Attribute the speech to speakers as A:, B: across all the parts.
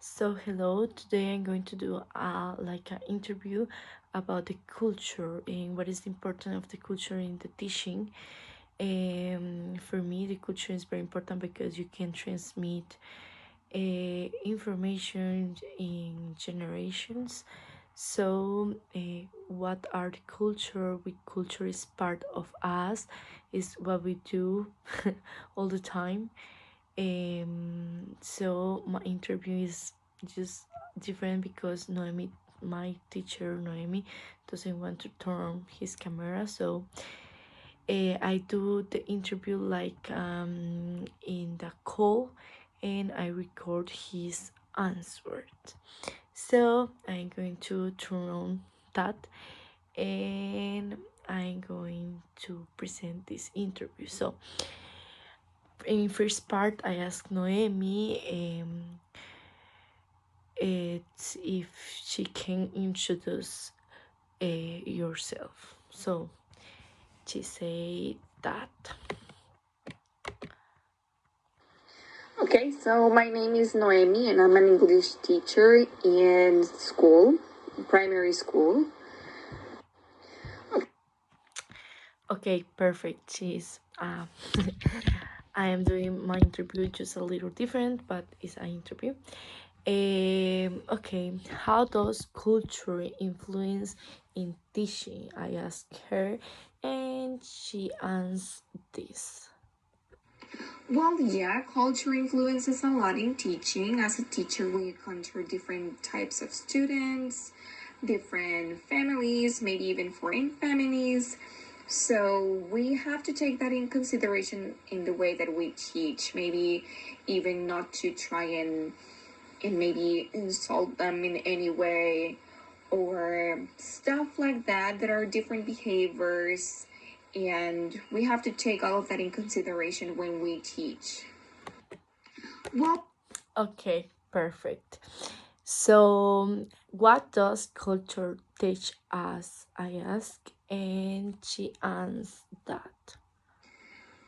A: So hello, today I'm going to do an interview about the culture and what is important of the culture in the teaching. For me, the culture is very important because you can transmit information in generations. So, what are the culture? We culture is part of us, is what we do all the time. So my interview is just different because Noemi, my teacher Noemi, doesn't want to turn his camera. So I do the interview in the call, and I record his answer. So I'm going to turn on that, and I'm going to present this interview. So in first part, I asked Noemi it's if she can introduce yourself. So she said that.
B: Okay, so my name is Noemi and I'm an English teacher in school, primary school.
A: Okay, perfect. She's I am doing my interview just a little different, but it's an interview. Okay, how does culture influence in teaching? I asked her, and she answered this.
B: Well, yeah, culture influences a lot in teaching. As a teacher, we encounter different types of students, different families, maybe even foreign families. So we have to take that in consideration in the way that we teach. Maybe even not to try and maybe insult them in any way or stuff like that are different behaviors, and we have to take all of that in consideration when we teach. Well,
A: Okay, perfect. So, what does culture teach us? I ask, and she answers that.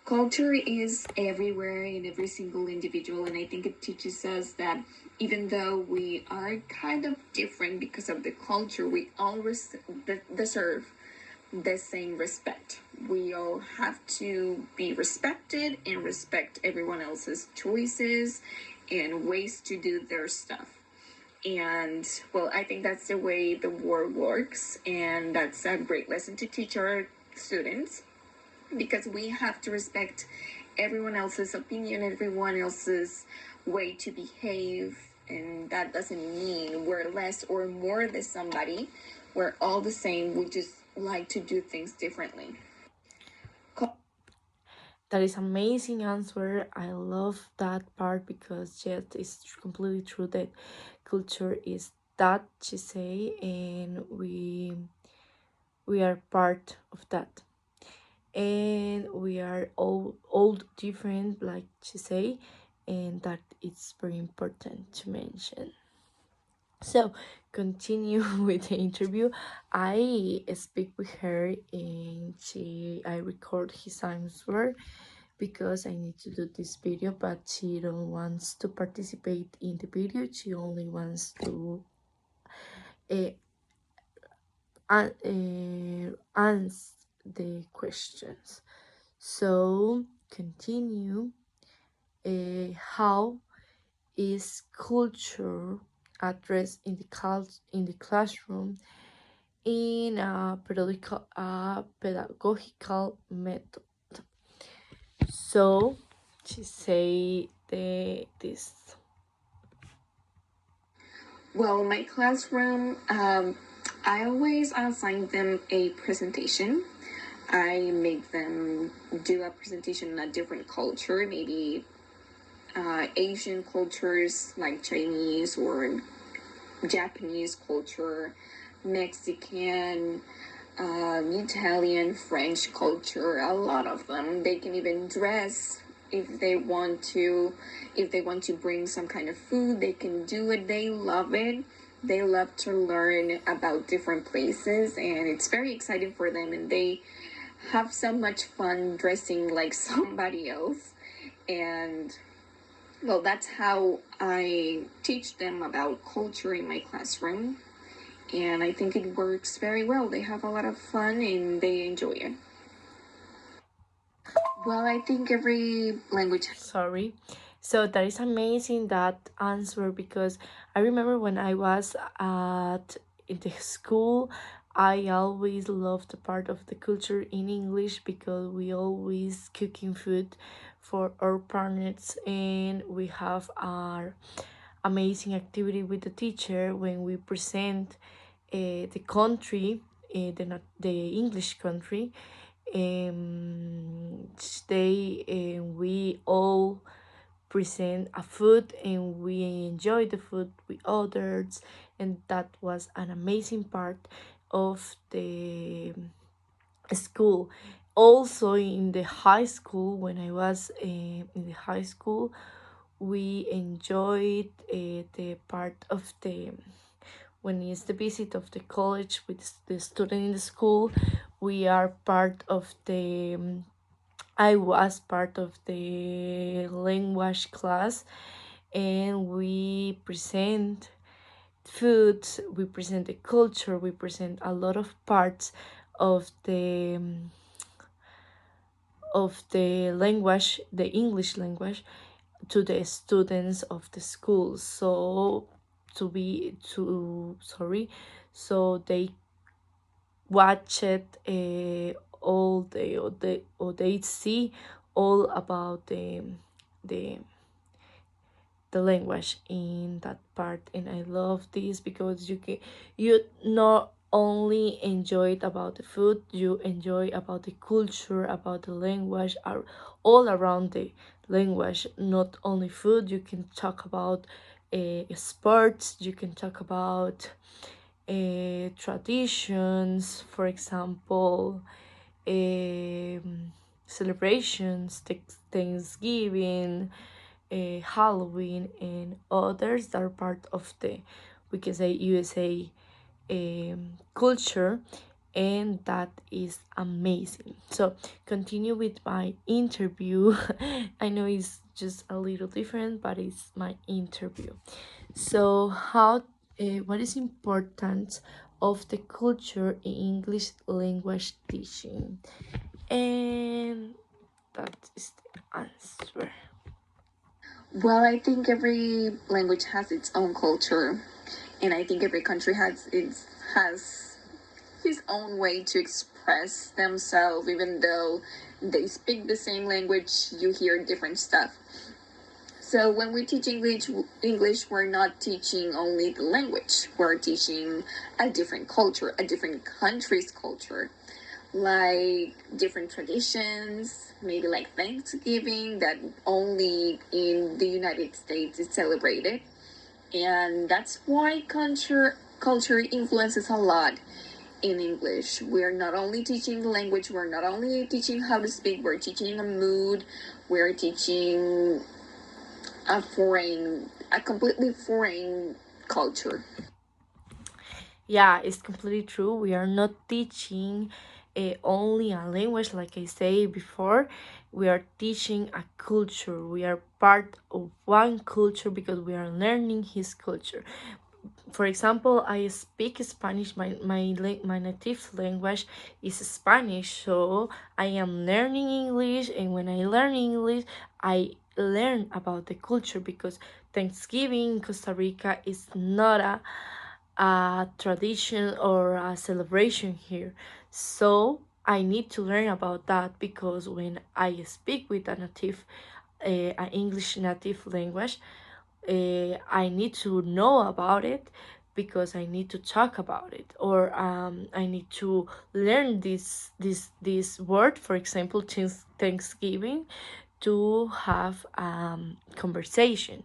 B: culture is everywhere in every single individual, and I think it teaches us that even though we are kind of different because of the culture, we all deserve the same respect. We all have to be respected and respect everyone else's choices and ways to do their stuff. And well, I think that's the way the world works, and that's a great lesson to teach our students because we have to respect everyone else's opinion, everyone else's way to behave. And that doesn't mean we're less or more than somebody. We're all the same. We just like to do things differently.
A: That is amazing answer. I love that part because yes, it's completely true that culture is that she say, and we are part of that, and we are all different, like she say, and that it's very important to mention. So continue with the interview. I speak with her, and I record his answer because I need to do this video, but she don't wants to participate in the video. She only wants to uh, answer the questions. So continue. How is culture addressed in the classroom in a pedagogical method? So she say this.
B: Well, my classroom, I always assign them a presentation. I make them do a presentation in a different culture, maybe Asian cultures like Chinese or Japanese culture, Mexican, Italian, French culture, a lot of them. They can even dress if they want to. If they want to bring some kind of food, they can do it. They love it. They love to learn about different places, and it's very exciting for them. And they have so much fun dressing like somebody else. And Well, that's how I teach them about culture in my classroom. And I think it works very well. They have a lot of fun and they enjoy it. Well, I think every language.
A: Sorry. So that is amazing, that answer, because I remember when I was at in the school, I always loved the part of the culture in English because we always cooking food for our parents, and we have our amazing activity with the teacher when we present the country, the English country. They we all present a food and we enjoy the food with others, and that was an amazing part of the school. Also in the high school, when I was in the high school, we enjoyed the part of the when it's the visit of the college with the student in the school. We are part of the I was part of the language class, and we present foods, we present the culture, we present a lot of parts of the language, the English language, to the students of the school. So to be to sorry, so they watch it all day, or they see all about the the language in that part. And I love this because you not only enjoy it about the food, you enjoy about the culture, about the language, are all around the language, not only food. You can talk about sports, you can talk about traditions, for example, celebrations, Thanksgiving, Halloween, and others that are part of the, we can say, USA culture, and that is amazing. So continue with my interview. I know it's just a little different, but it's my interview. So what is important of the culture in English language teaching? And that is the answer.
B: Well, I think every language has its own culture, and I think every country has his own way to express themselves. Even though they speak the same language, you hear different stuff. So when we teach English, we're not teaching only the language. We're teaching a different culture, a different country's culture, like different traditions, maybe like Thanksgiving that only in the United States is celebrated. And that's why culture influences a lot in English. We're not only teaching the language, we're not only teaching how to speak, we're teaching a mood, we're teaching a completely foreign culture.
A: Yeah, it's completely true. We are not teaching only a language, like I say before. We are teaching a culture. We are part of one culture because we are learning his culture. For example, I speak Spanish. My native language is Spanish, so I am learning English. And when I learn English, I learn about the culture, because Thanksgiving in Costa Rica is not a tradition or a celebration here. So I need to learn about that, because when I speak with a native, an English native language, I need to know about it, because I need to talk about it, or I need to learn this word. For example, Thanksgiving, to have conversation.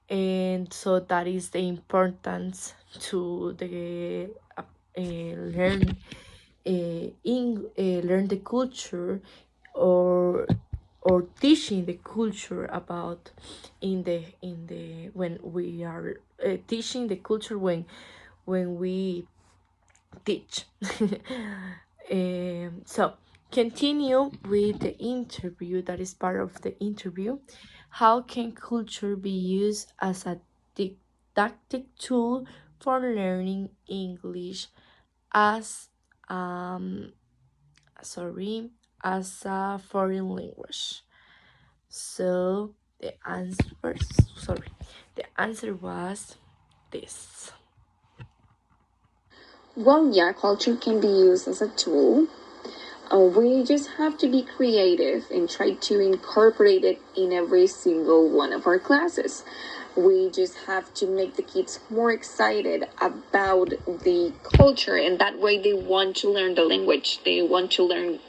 A: And so that is the importance to the learn learn the culture, or teaching the culture about in the when we are teaching the culture when we teach. So continue with the interview. That is part of the interview. How can culture be used as a didactic tool for learning English as um sorry as a foreign language? So the answer was this.
B: Well, yeah, culture can be used as a tool. We just have to be creative and try to incorporate it in every single one of our classes. We just have to make the kids more excited about the culture, and that way they want to learn the language. They want to learn,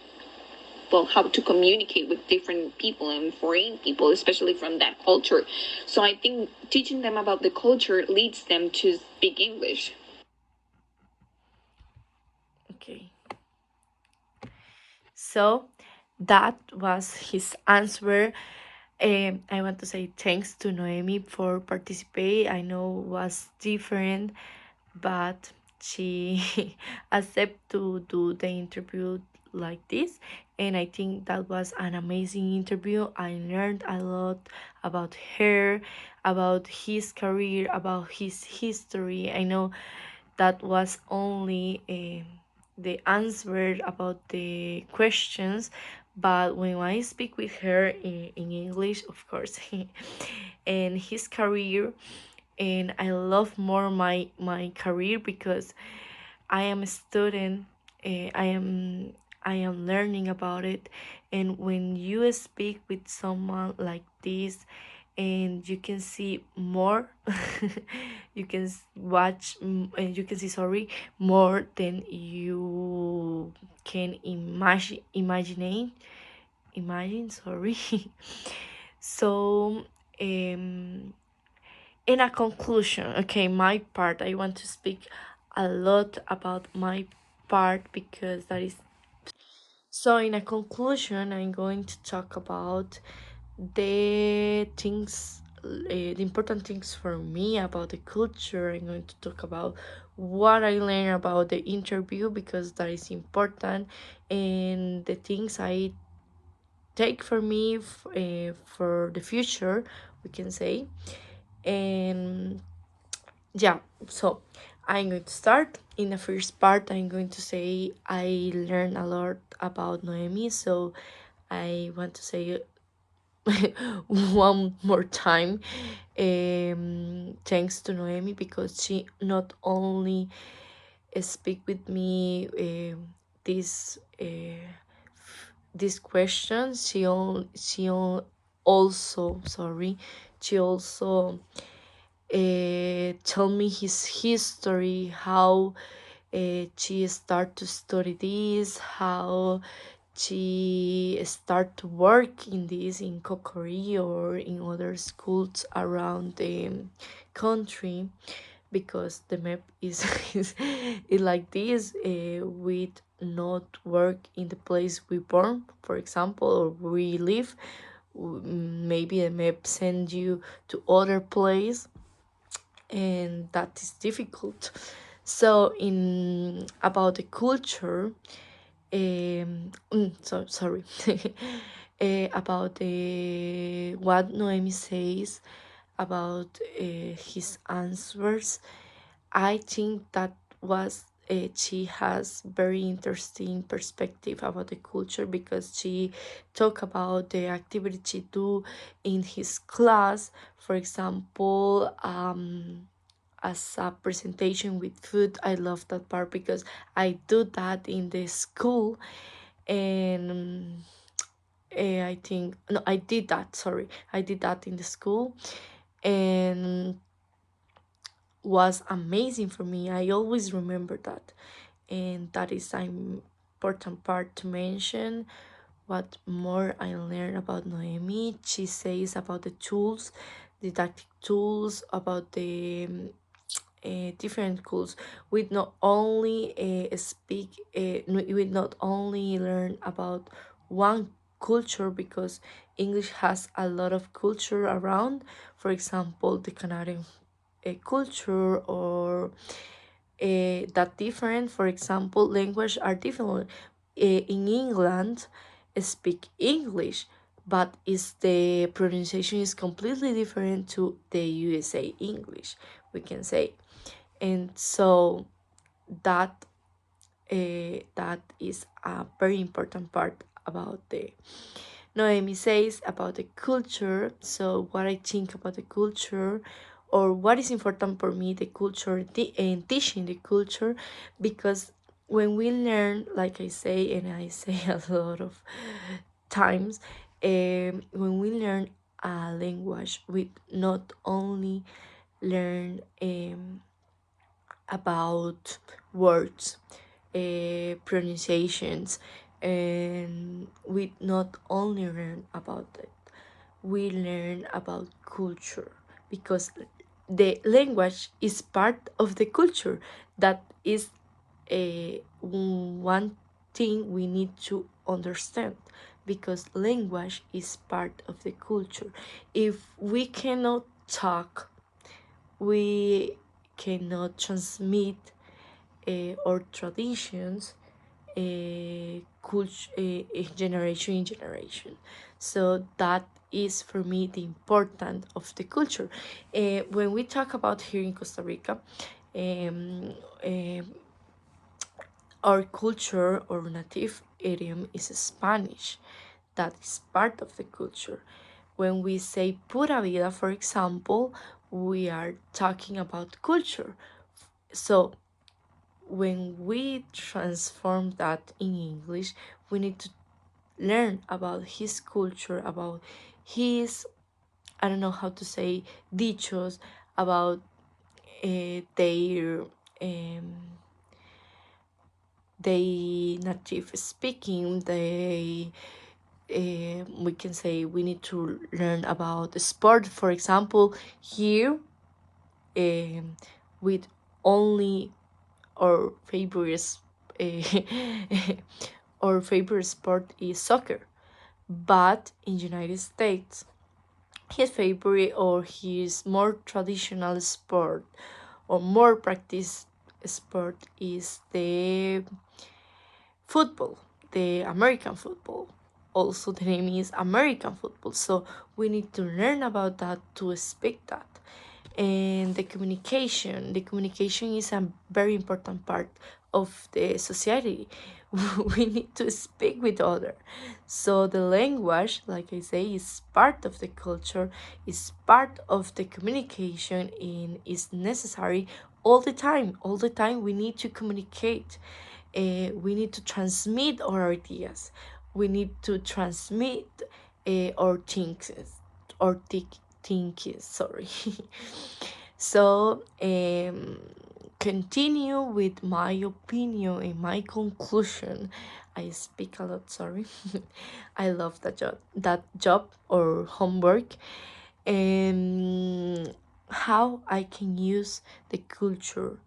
B: well, how to communicate with different people and foreign people, especially from that culture. So I think teaching them about the culture leads them to speak English.
A: Okay. So that was his answer. I want to say thanks to Noemi for participating. I know it was different, but she accepted to do the interview like this, and I think that was an amazing interview. I learned a lot about her, about his career, about his history. I know that was only the answer about the questions, but when I speak with her in English, of course, and his career, and I love more my career because I am a student. I am learning about it, and when you speak with someone like this, and you can see more, you can watch, and you can see, sorry, more than you can imagine, sorry. So in a conclusion, okay, my part, I want to speak a lot about my part because that is so. In a conclusion, I'm going to talk about the things, the important things for me about the culture. I'm going to talk about what I learned about the interview because that is important, and the things I take for me for the future, we can say. And yeah, so I'm going to start. In the first part, I'm going to say I learned a lot about Noemi, so I want to say one more time, thanks to Noemi because she not only speak with me this this question, also, sorry, she also tell me his history, how she start to study this, how she start to work in this in Kokori or in other schools around the country, because the map is like this. We not work in the place we born, for example, or we live. Maybe the map send you to other place, and that is difficult. So in about the culture, so sorry, about the what Noemi says about his answers, I think that was she has very interesting perspective about the culture because she talk about the activity she do in his class, for example, as a presentation with food. I love that part because I do that in the school, and I think no, I did that. Sorry, I did that in the school, and was amazing for me. I always remember that, and that is an important part to mention. What more I learned about Noemi? She says about the tools, didactic tools, about the different tools. We not only we not only learn about one culture because English has a lot of culture around. For example, the Canadian culture, or that different. For example, language are different. In England, speak English, but is the pronunciation is completely different to the USA English, we can say. And so that that is a very important part about the Noemi says about the culture. So what I think about the culture, or what is important for me, the culture, and teaching the culture, because when we learn, like I say, and I say a lot of times, when we learn a language, we not only learn about words, pronunciations, and we not only learn about it, we learn about culture, because the language is part of the culture. That is a one thing we need to understand, because language is part of the culture. If we cannot talk, we cannot transmit our traditions, generation in generation. So that is for me the important of the culture. When we talk about here in Costa Rica, um, um, our culture or native idiom is Spanish. That is part of the culture. When we say pura vida, for example, we are talking about culture. So when we transform that in English, we need to learn about his culture, about his, I don't know how to say, dichos, about their they native speaking, they we can say we need to learn about sport, for example. Here, um, with only our favorite our favorite sport is soccer, but in United States, his favorite or his more traditional sport or more practiced sport is the football, the American football. Also, the name is American football. So we need to learn about that to speak that. And the communication is a very important part of the society. We need to speak with other. So the language, like I say, is part of the culture, is part of the communication, and is necessary all the time. All the time we need to communicate. We need to transmit our ideas. We need to transmit our things, or thinking. Sorry. So, continue with my opinion and my conclusion. I speak a lot. Sorry. I love that job. That job or homework, and how I can use the culture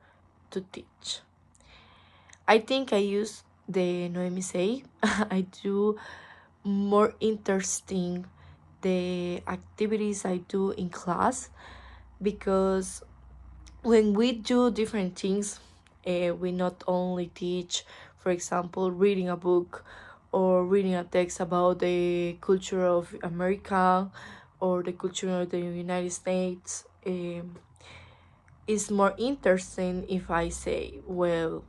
A: to teach. I think I use the Noemi say. I do more interesting the activities I do in class, because when we do different things, we not only teach, for example, reading a book or reading a text about the culture of America or the culture of the United States. It's more interesting if I say, well,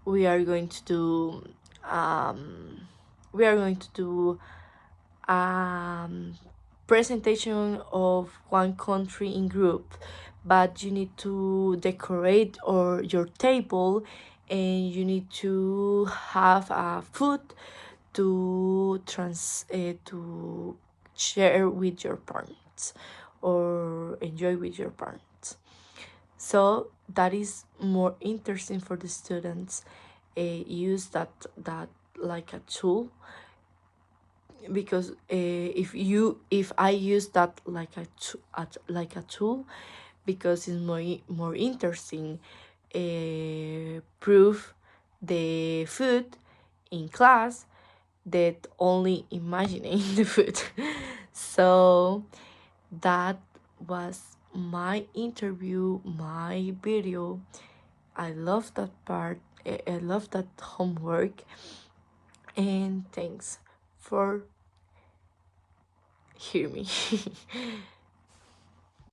A: we are going to do um, we are going to do presentation of one country in group, but you need to decorate or your table, and you need to have a food to share with your parents or enjoy with your parents. So that is more interesting for the students. Use that like a tool, because if I use that like like a tool, because it's more interesting. Prove the food in class that only imagining the food. So that was my interview, my video. I love that part. I love that homework. And thanks for hear me.